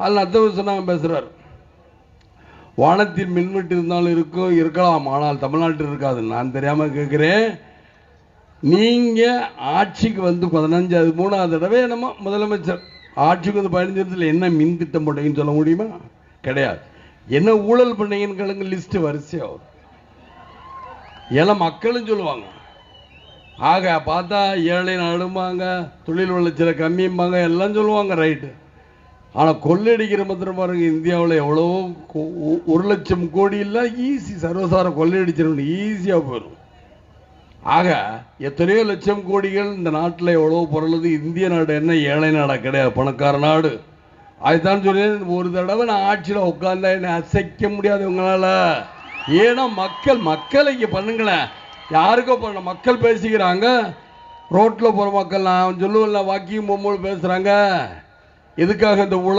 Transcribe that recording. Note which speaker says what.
Speaker 1: அதில் அத்தவசனம் பேசுகிறார். வானத்தில் மின்வெட்டு இருந்தாலும் இருக்கலாம், ஆனால் தமிழ்நாட்டில் இருக்காது. நான் தெரியாமல் கேட்குறேன், நீங்கள் ஆட்சிக்கு வந்து 3வது தடவை நம்ம முதலமைச்சர் ஆட்சிக்கு வந்து 15 வருஷத்தில் என்ன மின் திட்டம் போட்டீங்கன்னு சொல்ல முடியுமா? கிடையாது. என்ன ஊழல் பண்ணீங்கன்னு கேளுங்க, லிஸ்ட் வரிசையாகும். எல்லாம் மக்களும் சொல்லுவாங்க. ஆக பார்த்தா ஏழை நாடும்பாங்க, தொழில் வளர்ச்சியில கம்மியும்பாங்க, எல்லாம் சொல்லுவாங்க, ரைட்டு. ஆனால் கொள்ளையடிக்கிற மாத்திரம் பாருங்க, இந்தியாவில் எவ்வளவோ 1,00,000 கோடி இல்லை, ஈஸி சர்வசார கொள்ளையடிச்சிடணும், ஈஸியாக போயிடும். ஆக எத்தனையோ லட்சம் கோடிகள் இந்த நாட்டில் எவ்வளோ பொருளுது. இந்திய நாடு என்ன ஏழை நாடாக கிடையாது, பணக்கார நாடு. அதுதான் சொல்றேன், ஒரு தடவை நான் ஆட்சியில் உட்கார்ந்தா என்னை அசைக்க முடியாது உங்களால். ஏன்னா மக்களை இங்கே பண்ணுங்களேன். யாருக்கோ பண்ண மக்கள் பேசிக்கிறாங்க, ரோட்டில் போகிற மக்கள் நான் சொல்லுவேன், வாக்கிங் போகும்போது பேசுகிறாங்க. எதுக்காக இந்த ஊழல்